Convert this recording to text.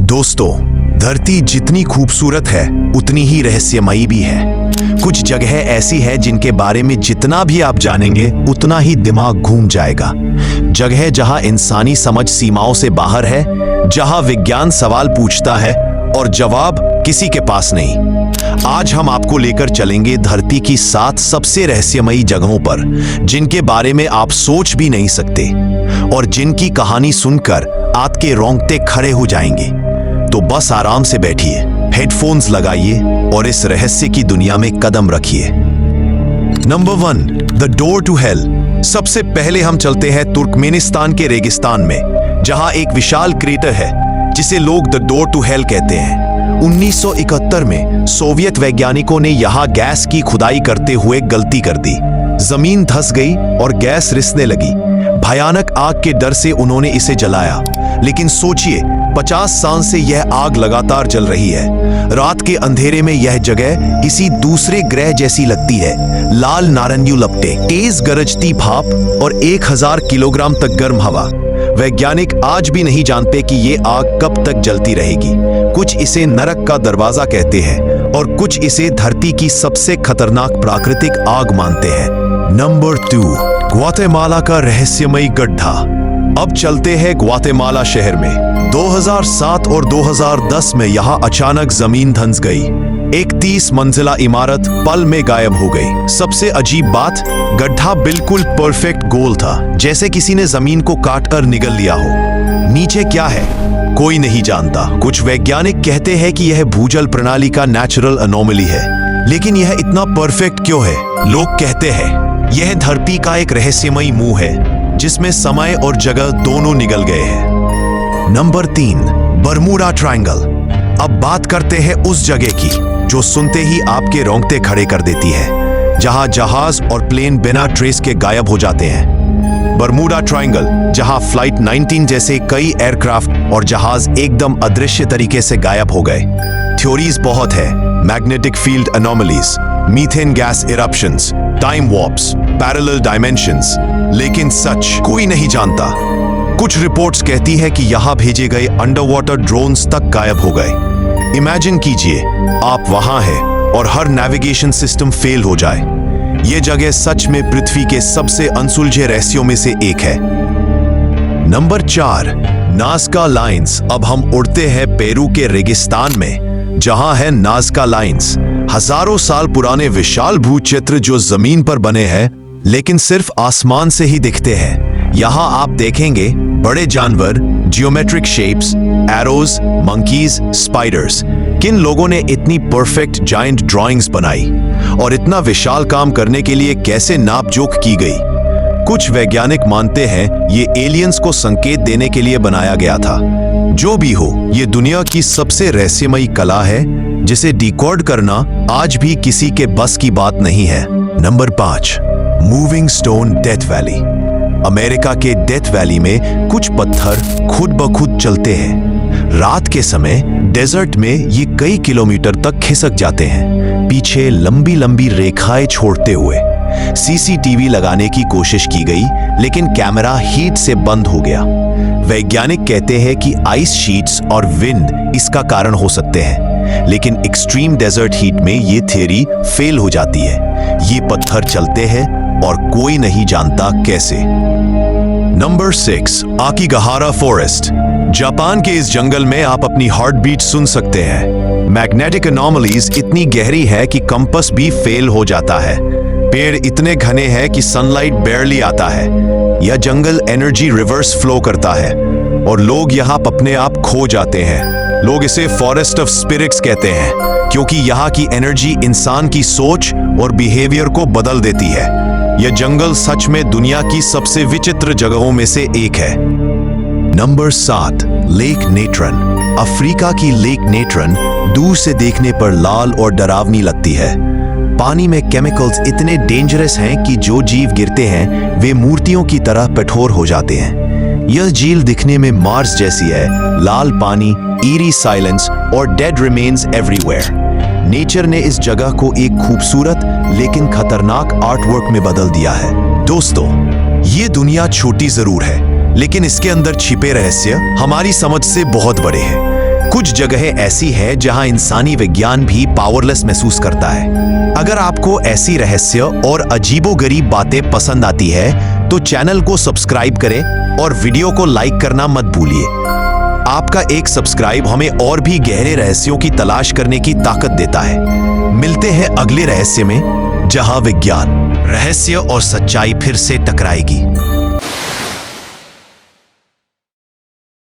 दोस्तों, धरती जितनी खूबसूरत है उतनी ही रहस्यमयी भी है। कुछ जगह ऐसी है जिनके बारे में जितना भी आप जानेंगे उतना ही दिमाग घूम जाएगा। जगह जहां इंसानी समझ सीमाओं से बाहर है, जहां विज्ञान सवाल पूछता है और जवाब किसी के पास नहीं। आज हम आपको लेकर चलेंगे धरती की 7 सबसे रहस्यमयी जगहों पर, जिनके बारे में आप सोच भी नहीं सकते और जिनकी कहानी सुनकर आपके रोंगटे खड़े हो जाएंगे। तो बस आराम से बैठिए, हेडफोन्स लगाइए और इस रहस्य की दुनिया में कदम रखिए। Number 1, the door to hell. सबसे पहले हम चलते हैं तुर्कमेनिस्तान के रेगिस्तान में, जहां एक विशाल क्रेटर है जिसे लोग द डोर टू हेल कहते हैं। 1971 में सोवियत वैज्ञानिकों ने यहां गैस की खुदाई करते हुए गलती कर दी। जमीन धंस गई और गैस रिसने लगी। भयानक आग के डर से उन्होंने इसे जलाया, लेकिन सोचिए 50 साल से यह आग लगातार जल रही है। रात के अंधेरे में यह जगह किसी दूसरे ग्रह जैसी लगती है। लाल नारंगी लपटें, तेज गरजती भाप और 1000 किलोग्राम तक गर्म हवा। वैज्ञानिक आज भी नहीं जानते कि ये आग कब तक जलती रहेगी। कुछ इसे नरक का दरवाजा कहते हैं और कुछ इसे धरती की सबसे खतरनाक प्राकृतिक आग मानते हैं। नंबर 2, ग्वाटेमाला का रहस्यमयी गड्ढा। अब चलते हैं ग्वाटेमाला शहर में। 2007 और 2010 में यहां अचानक जमीन धंस गई। एक 30 मंजिला इमारत पल में गायब हो गई। सबसे अजीब बात, गड्ढा बिल्कुल परफेक्ट गोल था, जैसे किसी ने जमीन को काटकर निगल लिया हो। नीचे क्या है कोई नहीं जानता। कुछ वैज्ञानिक कहते हैं कि यह भूजल प्रणाली का नेचुरल अनोमली है, लेकिन यह इतना परफेक्ट क्यों है? लोग कहते हैं यह धरती का एक रहस्यमयी मुंह है जिसमें समय और जगह दोनों निगल गए हैं। Number 3, Bermuda triangle. अब बात करते हैं उस जगह की जो सुनते ही आपके रोंगटे खड़े कर देती है, जहां जहाज और प्लेन बिना ट्रेस के गायब हो जाते हैं। बरमूडा ट्रायंगल, जहां फ्लाइट 19 जैसे कई एयरक्राफ्ट और जहाज एकदम अदृश्य तरीके से गायब हो गए। थ्योरीज बहुत है, magnetic field anomalies, methane gas eruptions, time warps, parallel dimensions, लेकिन सच कोई नहीं जानता। कुछ रिपोर्ट्स कहती है कि यहां भेजे गए अंडर वाटर ड्रोन्स तक गायब हो गए। इमेजिन कीजिए आप वहां हैं और हर नेविगेशन सिस्टम फेल हो जाए। यह जगह सच में पृथ्वी के सबसे अनसुलझे रहस्यों में से एक है। Number 4, Nazca lines. अब हम उड़ते हैं पेरू के रेगिस्तान में, जहां है नाज़का लाइन्स। हजारों साल पुराने विशाल भूचित्र जो जमीन पर बने हैं, लेकिन सिर्फ आसमान से ही दिखते हैं। यहां आप देखेंगे बड़े जानवर, geometric shapes, arrows, monkeys, spiders. किन लोगों ने इतनी परफेक्ट जायंट ड्राइंग्स बनाई और इतना विशाल काम करने के लिए कैसे नापजोख की गई? कुछ वैज्ञानिक मानते हैं ये एलियंस को संकेत देने के लिए बनाया गया था। जो भी हो, ये दुनिया की सबसे रहस्यमयी कला है जिसे डिकोड करना आज भी किसी के बस की बात नहीं है। Number 5, moving stone death valley. America के डेथ वैली में कुछ पत्थर खुद ब खुद चलते हैं। रात के समय डेजर्ट में ये कई किलोमीटर तक खिसक जाते हैं, पीछे लंबी लंबी रेखाएं छोड़ते हुए। सीसीटीवी लगाने की कोशिश की गई, लेकिन कैमरा हीट से बंद हो गया। वैज्ञानिक कहते हैं कि आइस शीट्स और विंड इसका कारण हो सकते हैं, लेकिन एक्सट्रीम डेजर्ट हीट में ये थियरी फेल हो जाती है। ये पत्थर चलते हैं और कोई नहीं जानता कैसे। Number 6, आकिगहारा forest. जापान के इस जंगल में आप अपनी हार्ट बीट सुन सकते हैं। मैग्नेटिक अनोमलीज इतनी गहरी है कि कंपास भी फेल हो जाता है। पेड़ इतने घने हैं कि सनलाइट बेयरली आता है। यह जंगल एनर्जी रिवर्स फ्लो करता है और लोग यहाँ अपने आप खो जाते हैं। लोग इसे फॉरेस्ट ऑफ स्पिरिट्स कहते हैं, क्योंकि यहाँ की एनर्जी इंसान की सोच और बिहेवियर को बदल देती है। यह जंगल सच में दुनिया की सबसे विचित्र जगहों में से एक है। Number 7, lake Natron. अफ्रीका की लेक नेट्रन दूर से देखने पर लाल और डरावनी लगती है। पानी में केमिकल्स इतने डेंजरस हैं कि जो जीव गिरते हैं वे मूर्तियों की तरह कठोर हो जाते हैं। यह झील दिखने में मार्स जैसी है, लाल पानी, ईरी साइलेंस और डेड रिमेन्स एवरीवेयर। नेचर ने इस जगह को एक खूबसूरत लेकिन खतरनाक आर्टवर्क में बदल दिया है। दोस्तों, ये दुनिया छोटी जरूर है, लेकिन इसके अंदर छिपे रहस्य हमारी समझ से बहुत बड़े हैं। कुछ जगहें ऐसी है जहां इंसानी विज्ञान भी पावरलेस महसूस करता है। अगर आपको ऐसी रहस्य और अजीबोगरीब बातें पसंद आती है तो चैनल को सब्सक्राइब करें और वीडियो को लाइक करना मत भूलिए। आपका एक सब्सक्राइब हमें और भी गहरे रहस्यों की तलाश करने की ताकत देता है। मिलते हैं अगले रहस्य में, जहां विज्ञान, रहस्य और सच्चाई फिर से टकराएगी।